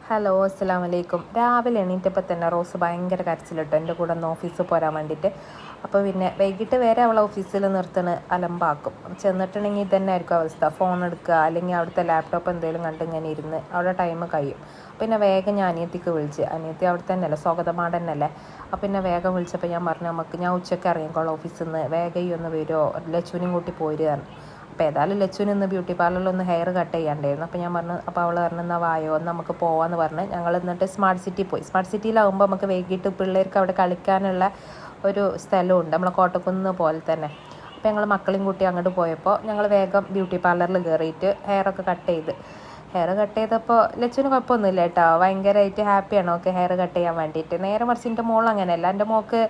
Hello, അസ്സലാമു അലൈക്കും. രാവിലെ എണീറ്റപ്പോൾ തന്നെ റോസ് ഭയങ്കര കരച്ചിലിട്ടു എൻ്റെ കൂടെ ഒന്ന് ഓഫീസിൽ പോരാൻ വേണ്ടിയിട്ട്. അപ്പോൾ പിന്നെ വൈകിട്ട് വരെ അവളെ ഓഫീസിൽ നിർത്തണ അലമ്പാക്കും. ചെന്നിട്ടുണ്ടെങ്കിൽ ഇതന്നെ ആയിരിക്കും അവസ്ഥ. ഫോൺ എടുക്കുക, അല്ലെങ്കിൽ അവിടുത്തെ ലാപ്ടോപ്പ് എന്തെങ്കിലും കണ്ട് ഇങ്ങനെ ഇരുന്ന് അവിടെ ടൈം കഴിയും. പിന്നെ വേഗം ഞാൻ അനിയത്തിക്ക് വിളിച്ച്, അനിയത്തി അവിടെ തന്നെ അല്ലേ, സ്വാഗതമാടന്നല്ലേ. അപ്പോൾ പിന്നെ വേഗം വിളിച്ചപ്പോൾ ഞാൻ പറഞ്ഞു, ഞാൻ ഉച്ചയ്ക്ക് ഇറങ്ങിക്കോളാം ഓഫീസിൽ നിന്ന്, വേഗം ഈ ഒന്ന് വരുമോ, ലച്ചുവിനെയും കൂട്ടി പോരുകയാണ്. അപ്പോൾ ഏതായാലും ലച്ചുവിന് ഇന്ന് ബ്യൂട്ടി പാർലറിലൊന്ന് ഹെയർ കട്ട് ചെയ്യാണ്ടായിരുന്നു. അപ്പോൾ ഞാൻ പറഞ്ഞു, അപ്പോൾ അവൾ പറഞ്ഞു എന്നാൽ വായോ ഒന്ന് നമുക്ക് പോകാമെന്ന് പറഞ്ഞ് ഞങ്ങൾ എന്നിട്ട് സ്മാർട്ട് സിറ്റി പോയി. സ്മാർട്ട് സിറ്റിയിലാകുമ്പോൾ നമുക്ക് വൈകിട്ട് പിള്ളേർക്ക് അവിടെ കളിക്കാനുള്ള ഒരു സ്ഥലമുണ്ട്, നമ്മളെ കോട്ടക്കുന്ന് പോലെ തന്നെ. അപ്പോൾ ഞങ്ങൾ മക്കളെയും കൂട്ടി അങ്ങോട്ട് പോയപ്പോൾ ഞങ്ങൾ വേഗം ബ്യൂട്ടി പാർലറിൽ കയറിയിട്ട് ഹെയറൊക്കെ കട്ട് ചെയ്തപ്പോൾ ലച്ചുവിന് കുഴപ്പമൊന്നുമില്ല കേട്ടോ, ഭയങ്കരമായിട്ട് ഹാപ്പിയാണ് ഓക്കെ ഹെയർ കട്ട് ചെയ്യാൻ വേണ്ടിയിട്ട്. നേരെ മറിച്ച് എൻ്റെ മോൾ അങ്ങനെയല്ല. എൻ്റെ മോൾക്ക്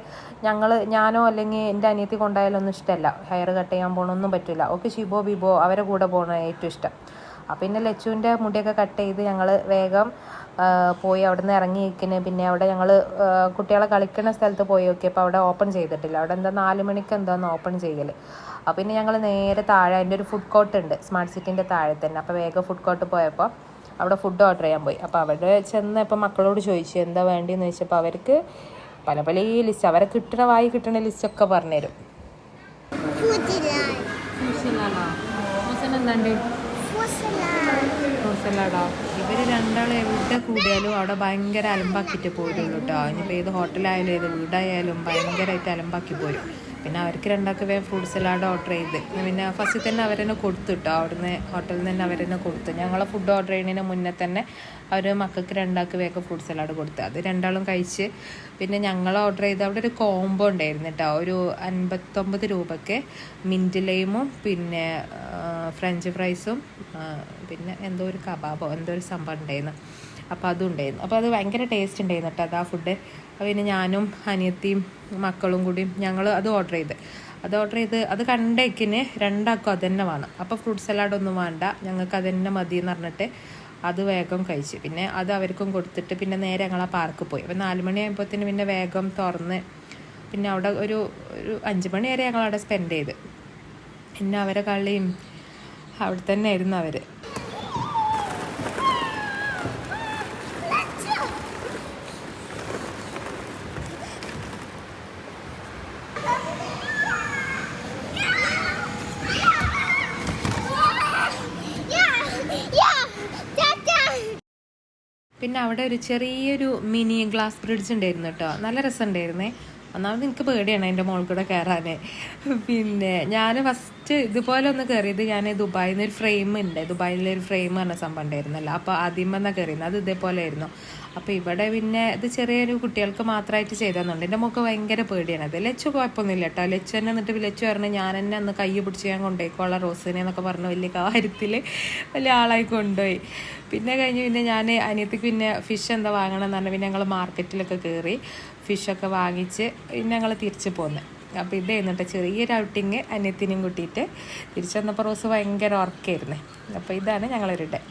ഞാനോ അല്ലെങ്കിൽ എൻ്റെ അനിയത്തി കൊണ്ടായാലൊന്നും ഇഷ്ടമല്ല, ഹെയർ കട്ട് ചെയ്യാൻ പോകണമൊന്നും പറ്റില്ല. ഓക്കെ ഷിബോ ബിബോ അവരെ കൂടെ പോകണം ഏറ്റവും ഇഷ്ടം. അപ്പം പിന്നെ ലച്ചുവിൻ്റെ മുടിയൊക്കെ കട്ട് ചെയ്ത് ഞങ്ങൾ വേഗം പോയി അവിടെ നിന്ന് ഇറങ്ങിയിരിക്കുന്നത്. പിന്നെ അവിടെ ഞങ്ങൾ കുട്ടികളെ കളിക്കുന്ന സ്ഥലത്ത് പോയി നോക്കിയപ്പോൾ അവിടെ ഓപ്പൺ ചെയ്തിട്ടില്ല. അവിടെ എന്താ 4 മണിക്ക് എന്താന്ന് ഓപ്പൺ ചെയ്യൽ. അപ്പോൾ പിന്നെ ഞങ്ങൾ നേരെ താഴെ അതിൻ്റെ ഒരു ഫുഡ് കോർട്ട് ഉണ്ട് സ്മാർട്ട് സിറ്റിൻ്റെ താഴെ തന്നെ. അപ്പോൾ വേഗം ഫുഡ് കോർട്ട് പോയപ്പോൾ അവിടെ ഫുഡ് ഓർഡർ ചെയ്യാൻ പോയി. അപ്പോൾ അവിടെ ചെന്നപ്പോൾ മക്കളോട് ചോദിച്ചു എന്താ വേണ്ടിയെന്ന് ചോദിച്ചപ്പോൾ അവർക്ക് പല ലിസ്റ്റ്, അവരെ കിട്ടണ ലിസ്റ്റൊക്കെ പറഞ്ഞുതരും. ഇവർ രണ്ടാളും എവിടെ കൂടിയാലും അവിടെ ഭയങ്കര അലമ്പാക്കിയിട്ട് പോരുള്ളൂ കേട്ടോ. ഇനിയിപ്പോൾ ഏത് ഹോട്ടലായാലും ഏത് വീടായാലും ഭയങ്കരമായിട്ട് അലമ്പാക്കി പോരും. പിന്നെ അവർക്ക് രണ്ടാൾക്ക് വേഗം ഫ്രൂട്ട് സലാഡ് ഓർഡർ ചെയ്ത് പിന്നെ ഫസ്റ്റ് തന്നെ അവരെന്നെ കൊടുത്തു കേട്ടോ. അവിടുന്ന് ഹോട്ടലിൽ നിന്ന് തന്നെ അവരെന്നെ കൊടുത്തു. ഞങ്ങളെ ഫുഡ് ഓർഡർ ചെയ്യുന്നതിന് മുന്നേ തന്നെ അവർ മക്കൾക്ക് രണ്ടാൾക്ക് വേഗം ഫ്രൂട്ട് സലാഡ് കൊടുത്തു. അത് രണ്ടാളും കഴിച്ച് പിന്നെ ഞങ്ങൾ ഓർഡർ ചെയ്ത് അവിടെ ഒരു കോംബോ ഉണ്ടായിരുന്നു കേട്ടോ. ഒരു 59 രൂപയ്ക്ക് മിൻറ്റ് ലൈമും പിന്നെ ഫ്രഞ്ച് ഫ്രൈസും പിന്നെ എന്തോ ഒരു കബാബോ എന്തോ ഒരു സംഭവം ഉണ്ടായിരുന്നു. അപ്പോൾ അതും ഉണ്ടായിരുന്നു. അപ്പോൾ അത് ഭയങ്കര ടേസ്റ്റ് ഉണ്ടായിരുന്നു കേട്ടോ അത് ആ ഫുഡ്. പിന്നെ ഞാനും അനിയത്തിയും മക്കളും കൂടി ഞങ്ങൾ അത് ഓർഡർ ചെയ്ത് അത് കണ്ടേക്കിന് രണ്ടാൾക്കും അത് തന്നെ വേണം. അപ്പോൾ ഫ്രൂട്ട് സലാഡൊന്നും വേണ്ട, ഞങ്ങൾക്ക് അത് തന്നെ മതി എന്ന് പറഞ്ഞിട്ട് അത് വേഗം കഴിച്ച് പിന്നെ അത് അവർക്കും കൊടുത്തിട്ട് പിന്നെ നേരെ ഞങ്ങൾ ആ പാർക്ക് പോയി. അപ്പോൾ 4 മണിയാകുമ്പോഴത്തേന് പിന്നെ വേഗം തുറന്ന് പിന്നെ അവിടെ ഒരു 5 മണി വരെ ഞങ്ങൾ അവിടെ സ്പെൻഡ് ചെയ്ത്. പിന്നെ അവരെ കളിയും അവിടെ തന്നെ ആയിരുന്നു അവർ. പിന്നെ അവിടെ ഒരു ചെറിയൊരു മിനി ഗ്ലാസ് ബ്രിഡ്ജ് ഉണ്ടായിരുന്നു കേട്ടോ, നല്ല രസമുണ്ടായിരുന്നേ. ഒന്നാമത് എനിക്ക് പേടിയാണ് എൻ്റെ മോൾ കൂടെ കയറാൻ. പിന്നെ ഞാൻ ഫസ്റ്റ് ഇതുപോലെ ഒന്ന് കയറിയത് ഞാൻ ദുബായിൽ നിന്ന് ഒരു ഫ്രെയിം ഉണ്ട്, ദുബായിലൊരു ഫ്രെയിം പറഞ്ഞ സംഭവം ഉണ്ടായിരുന്നല്ലോ. അപ്പോൾ ആദ്യം എന്നാണ് കയറിയിരുന്നത്, അത് ഇതേപോലെ ആയിരുന്നു. അപ്പോൾ ഇവിടെ പിന്നെ ഇത് ചെറിയൊരു കുട്ടികൾക്ക് മാത്രമായിട്ട് ചെയ്തതെന്നുണ്ട്. എൻ്റെ മോൾക്ക് ഭയങ്കര പേടിയാണ് അത്. ലച്ചു കുഴപ്പമൊന്നുമില്ല കേട്ടോ. ലച്ചു തന്നെ എന്നിട്ട് ലച്ചു പറഞ്ഞു ഞാൻ തന്നെ അന്ന് കൈ പിടിച്ച് ഞാൻ കൊണ്ടുപോയിക്കോളാം റോസിനെ എന്നൊക്കെ പറഞ്ഞ് വലിയ കാര്യത്തിൽ വലിയ ആളായി കൊണ്ടുപോയി. പിന്നെ പിന്നെ ഞാൻ അനിയത്തിക്ക് പിന്നെ ഫിഷ് എന്താ വാങ്ങണം എന്ന് പറഞ്ഞാൽ പിന്നെ ഞങ്ങൾ മാർക്കറ്റിലൊക്കെ കയറി ഫിഷൊക്കെ വാങ്ങിച്ച് പിന്നെ ഞങ്ങൾ തിരിച്ച് പോന്ന്. അപ്പോൾ ഇത് എന്നിട്ട് ചെറിയൊരു ഔട്ടിങ് അനിയത്തിനെയും കൂട്ടിയിട്ട് തിരിച്ചു വന്നപ്പോൾ റോസ് ഭയങ്കര ഉറക്കമായിരുന്നേ. അപ്പോൾ ഇതാണ് ഞങ്ങളൊരു ഡേ.